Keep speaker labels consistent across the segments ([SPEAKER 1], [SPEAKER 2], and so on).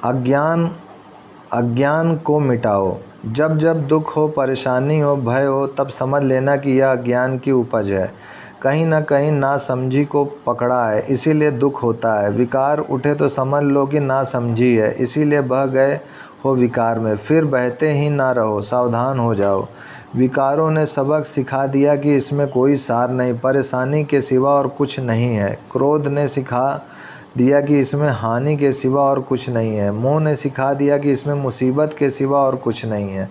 [SPEAKER 1] अज्ञान अज्ञान को मिटाओ। जब जब दुख हो, परेशानी हो, भय हो, तब समझ लेना कि यह अज्ञान की उपज है। कहीं न कहीं नासमझी को पकड़ा है, इसीलिए दुख होता है। विकार उठे तो समझ लो कि नासमझी है, इसीलिए बह गए हो विकार में। फिर बहते ही ना रहो, सावधान हो जाओ। विकारों ने सबक सिखा दिया कि इसमें कोई सार नहीं, परेशानी के सिवा और कुछ नहीं है। क्रोध ने सिखा दिया कि इसमें हानि के सिवा और कुछ नहीं है। मोह ने सिखा दिया कि इसमें मुसीबत के सिवा और कुछ नहीं है।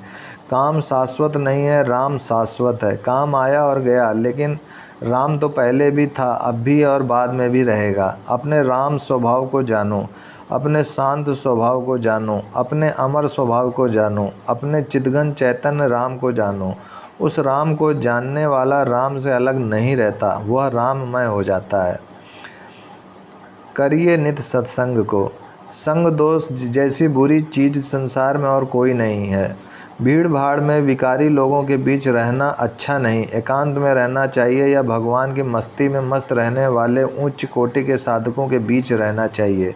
[SPEAKER 1] काम शाश्वत नहीं है, राम शाश्वत है। काम आया और गया, लेकिन राम तो पहले भी था, अब भी और बाद में भी रहेगा। अपने राम स्वभाव को जानो, अपने शांत स्वभाव को जानो, अपने अमर स्वभाव को जानो, अपने चिदघन चैतन्य राम को जानो। उस राम को जानने वाला राम से अलग नहीं रहता, वह राममय हो जाता है। करिए नित सत्संग को। संग दोष जैसी बुरी चीज़ संसार में और कोई नहीं है। भीड़ भाड़ में विकारी लोगों के बीच रहना अच्छा नहीं, एकांत में रहना चाहिए, या भगवान की मस्ती में मस्त रहने वाले उच्च कोटि के साधकों के बीच रहना चाहिए।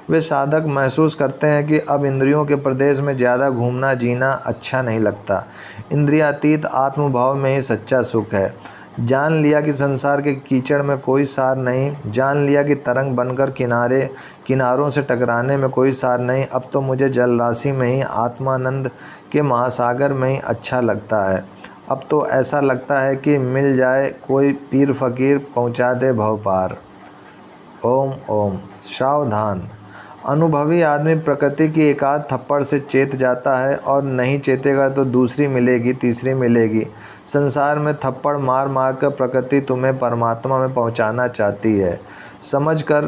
[SPEAKER 1] वे साधक महसूस करते हैं कि अब इंद्रियों के प्रदेश में ज़्यादा घूमना जीना अच्छा नहीं लगता। इंद्रियातीत आत्मभाव में ही सच्चा सुख है। जान लिया कि संसार के कीचड़ में कोई सार नहीं, जान लिया कि तरंग बनकर किनारों से टकराने में कोई सार नहीं। अब तो मुझे जलराशि में ही, आत्मानंद के महासागर में ही अच्छा लगता है। अब तो ऐसा लगता है कि मिल जाए कोई पीर फकीर, पहुंचा दे भव पार। ओम ओम। सावधान, अनुभवी आदमी प्रकृति की एकाध थप्पड़ से चेत जाता है, और नहीं चेतेगा तो दूसरी मिलेगी, तीसरी मिलेगी। संसार में थप्पड़ मार मार कर प्रकृति तुम्हें परमात्मा में पहुंचाना चाहती है। समझ कर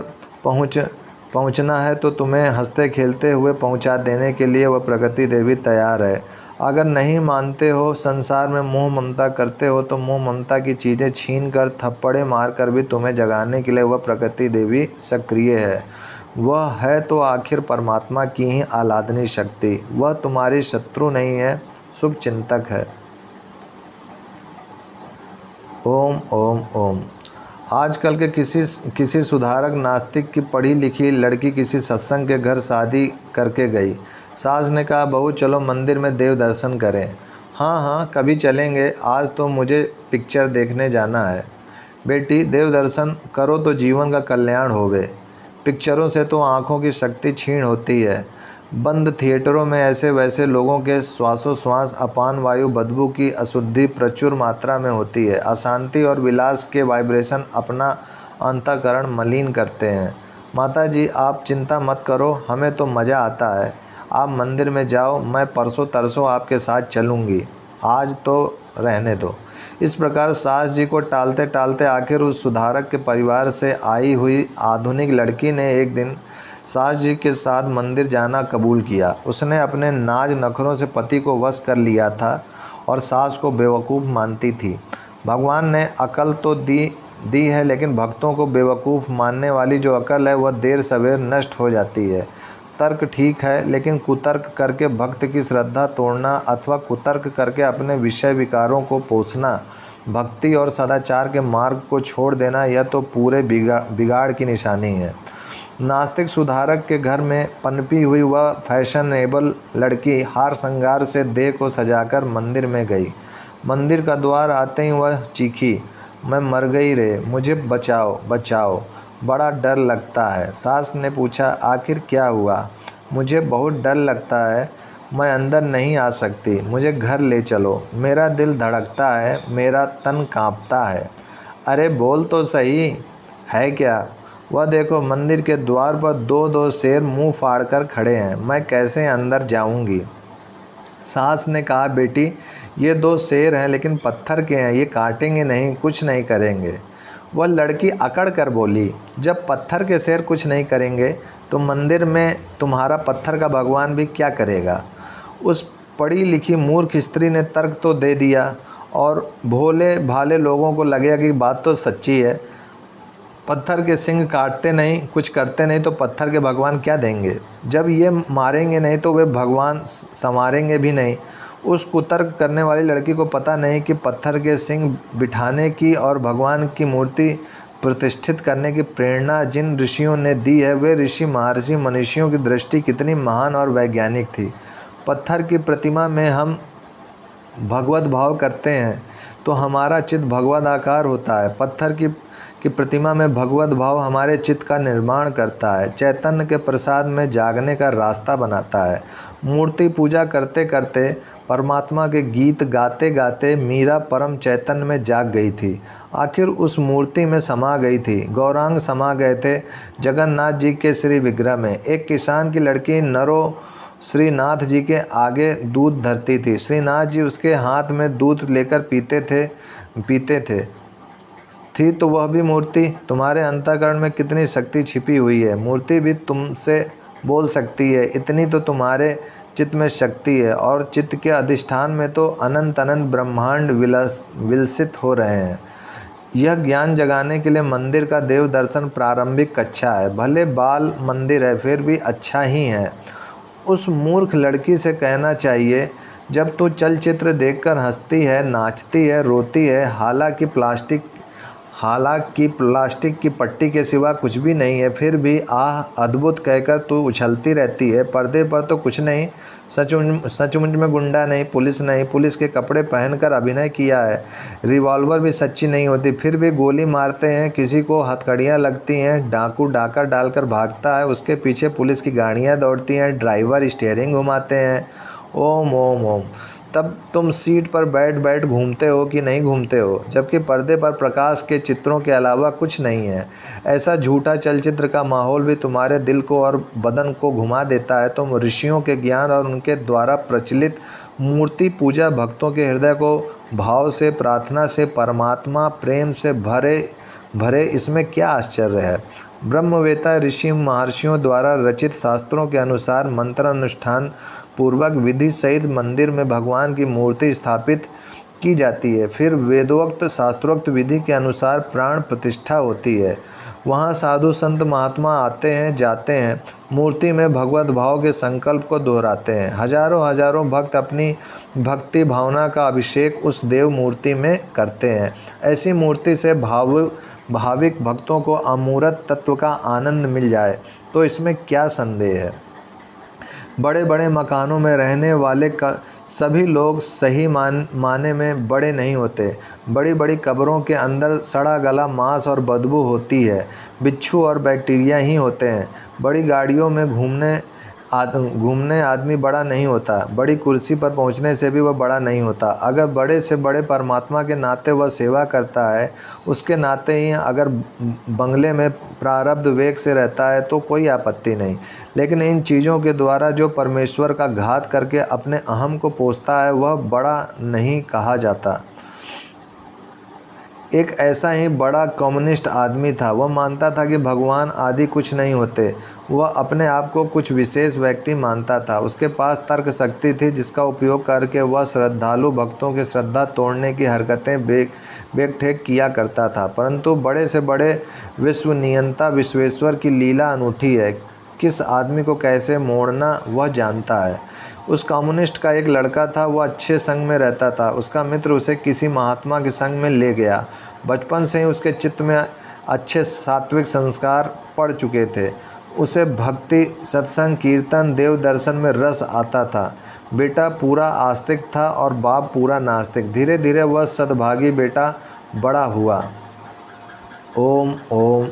[SPEAKER 1] पहुंचना है तो तुम्हें हंसते खेलते हुए पहुंचा देने के लिए वह प्रकृति देवी तैयार है। अगर नहीं मानते हो, संसार में मोह ममता करते हो, तो मोह ममता की चीज़ें छीन कर, थप्पड़े मार कर भी तुम्हें जगाने के लिए वह प्रकृति देवी सक्रिय है। वह है तो आखिर परमात्मा की ही आह्लादनी शक्ति। वह तुम्हारी शत्रु नहीं है, शुभ चिंतक है। ओम ओम ओम। आजकल के किसी सुधारक नास्तिक की पढ़ी लिखी लड़की किसी सत्संग के घर शादी करके गई। सास ने कहा, बहू चलो मंदिर में देव दर्शन करें। हाँ हाँ, कभी चलेंगे, आज तो मुझे पिक्चर देखने जाना है। बेटी, देव दर्शन करो तो जीवन का कल्याण होवे। पिक्चरों से तो आँखों की शक्ति क्षीण होती है। बंद थिएटरों में ऐसे वैसे लोगों के श्वासोश्वास, अपान वायु, बदबू की अशुद्धि प्रचुर मात्रा में होती है। अशांति और विलास के वाइब्रेशन अपना अंतःकरण मलिन करते हैं। माता जी, आप चिंता मत करो, हमें तो मज़ा आता है। आप मंदिर में जाओ, मैं परसों तरसों आपके साथ चलूँगी, आज तो रहने दो। इस प्रकार सास जी को टालते टालते आखिर उस सुधारक के परिवार से आई हुई आधुनिक लड़की ने एक दिन सास जी के साथ मंदिर जाना कबूल किया। उसने अपने नाज नखरों से पति को वश कर लिया था और सास को बेवकूफ़ मानती थी। भगवान ने अकल तो दी है, लेकिन भक्तों को बेवकूफ़ मानने वाली जो अकल है वह देर सवेर नष्ट हो जाती है। तर्क ठीक है, लेकिन कुतर्क करके भक्त की श्रद्धा तोड़ना अथवा कुतर्क करके अपने विषय विकारों को पोषना, भक्ति और सदाचार के मार्ग को छोड़ देना, यह तो पूरे बिगाड़ की निशानी है। नास्तिक सुधारक के घर में पनपी हुई वह फैशनेबल लड़की हार श्रृंगार से देह को सजाकर मंदिर में गई। मंदिर का द्वार आते ही वह चीखी, मैं मर गई रे, मुझे बचाओ बचाओ, बड़ा डर लगता है। सास ने पूछा, आखिर क्या हुआ? मुझे बहुत डर लगता है, मैं अंदर नहीं आ सकती, मुझे घर ले चलो, मेरा दिल धड़कता है, मेरा तन कांपता है। अरे बोल तो सही, है क्या? वह देखो, मंदिर के द्वार पर दो दो शेर मुंह फाड़कर खड़े हैं, मैं कैसे अंदर जाऊंगी? सास ने कहा, बेटी ये दो शेर हैं, लेकिन पत्थर के हैं, ये काटेंगे नहीं, कुछ नहीं करेंगे। वह लड़की अकड़ कर बोली, जब पत्थर के शेर कुछ नहीं करेंगे तो मंदिर में तुम्हारा पत्थर का भगवान भी क्या करेगा? उस पढ़ी लिखी मूर्ख स्त्री ने तर्क तो दे दिया, और भोले भाले लोगों को लगेगा कि बात तो सच्ची है। पत्थर के सिंग काटते नहीं, कुछ करते नहीं, तो पत्थर के भगवान क्या देंगे? जब ये मारेंगे नहीं तो वे भगवान संवारेंगे भी नहीं। उस कुतर्क करने वाली लड़की को पता नहीं कि पत्थर के सिंग बिठाने की और भगवान की मूर्ति प्रतिष्ठित करने की प्रेरणा जिन ऋषियों ने दी है, वे ऋषि महर्षि मनुष्यों की दृष्टि कितनी महान और वैज्ञानिक थी। पत्थर की प्रतिमा में हम भगवत भाव करते हैं तो हमारा चित्त भगवत आकार होता है। पत्थर की प्रतिमा में भगवत भाव हमारे चित्त का निर्माण करता है, चैतन्य के प्रसाद में जागने का रास्ता बनाता है। मूर्ति पूजा करते करते, परमात्मा के गीत गाते गाते मीरा परम चैतन्य में जाग गई थी। आखिर उस मूर्ति में समा गई थी। गौरांग समा गए थे जगन्नाथ जी के श्री विग्रह में। एक किसान की लड़की नरो श्रीनाथ जी के आगे दूध धरती थी। श्रीनाथ जी उसके हाथ में दूध लेकर पीते थे। थी तो वह भी मूर्ति। तुम्हारे अंतःकरण में कितनी शक्ति छिपी हुई है। मूर्ति भी तुमसे बोल सकती है, इतनी तो तुम्हारे चित्त में शक्ति है। और चित्त के अधिष्ठान में तो अनंत अनंत ब्रह्मांड विलसित हो रहे हैं। यह ज्ञान जगाने के लिए मंदिर का देव दर्शन प्रारंभिक कक्षा है। भले बाल मंदिर है, फिर भी अच्छा ही है। उस मूर्ख लड़की से कहना चाहिए, जब तू चलचित्र देखकर हंसती है, नाचती है, रोती है, हालांकि प्लास्टिक की पट्टी के सिवा कुछ भी नहीं है, फिर भी आह अद्भुत कहकर तू उछलती रहती है। पर्दे पर तो कुछ नहीं, सचमुच में गुंडा नहीं, पुलिस के कपड़े पहनकर अभिनय किया है। रिवॉल्वर भी सच्ची नहीं होती, फिर भी गोली मारते हैं, किसी को हथकड़ियाँ लगती हैं, डाकू डाका डालकर भागता है, उसके पीछे पुलिस की गाड़ियाँ दौड़ती हैं, ड्राइवर स्टीयरिंग घुमाते हैं। ओम ओम ओम। तब तुम सीट पर बैठ घूमते हो कि नहीं घूमते हो, जबकि पर्दे पर प्रकाश के चित्रों के अलावा कुछ नहीं है। ऐसा झूठा चलचित्र का माहौल भी तुम्हारे दिल को और बदन को घुमा देता है। तुम ऋषियों के ज्ञान और उनके द्वारा प्रचलित मूर्ति पूजा भक्तों के हृदय को भाव से, प्रार्थना से, परमात्मा प्रेम से भरे, इसमें क्या आश्चर्य है। ब्रह्मवेता ऋषि महर्षियों द्वारा रचित शास्त्रों के अनुसार मंत्र अनुष्ठान पूर्वक विधि सहित मंदिर में भगवान की मूर्ति स्थापित की जाती है। फिर वेदोक्त शास्त्रोक्त विधि के अनुसार प्राण प्रतिष्ठा होती है। वहाँ साधु संत महात्मा आते हैं, जाते हैं, मूर्ति में भगवत भाव के संकल्प को दोहराते हैं। हजारों भक्त अपनी भक्ति भावना का अभिषेक उस देव मूर्ति में करते हैं। ऐसी मूर्ति से भाविक भक्तों को अमूर्त तत्व का आनंद मिल जाए तो इसमें क्या संदेह है। बड़े बड़े मकानों में रहने वाले सभी लोग सही माने में बड़े नहीं होते। बड़ी बड़ी कब्रों के अंदर सड़ा गला मांस और बदबू होती है, बिच्छू और बैक्टीरिया ही होते हैं। बड़ी गाड़ियों में घूमने आदमी बड़ा नहीं होता, बड़ी कुर्सी पर पहुंचने से भी वह बड़ा नहीं होता। अगर बड़े से बड़े परमात्मा के नाते वह सेवा करता है, उसके नाते ही अगर बंगले में प्रारब्ध वेग से रहता है तो कोई आपत्ति नहीं। लेकिन इन चीज़ों के द्वारा जो परमेश्वर का घात करके अपने अहम को पोसता है, वह बड़ा नहीं कहा जाता। एक ऐसा ही बड़ा कम्युनिस्ट आदमी था। वह मानता था कि भगवान आदि कुछ नहीं होते। वह अपने आप को कुछ विशेष व्यक्ति मानता था। उसके पास तर्क शक्ति थी, जिसका उपयोग करके वह श्रद्धालु भक्तों की श्रद्धा तोड़ने की हरकतें बेखटेक किया करता था। परंतु बड़े से बड़े विश्व नियंता विश्वेश्वर की लीला अनूठी है। किस आदमी को कैसे मोड़ना वह जानता है। उस कम्युनिस्ट का एक लड़का था, वह अच्छे संग में रहता था। उसका मित्र उसे किसी महात्मा के संग में ले गया। बचपन से ही उसके चित्त में अच्छे सात्विक संस्कार पड़ चुके थे। उसे भक्ति, सत्संग, कीर्तन, देव दर्शन में रस आता था। बेटा पूरा आस्तिक था और बाप पूरा नास्तिक। धीरे धीरे वह सद्भागी बेटा बड़ा हुआ। ओम ओम।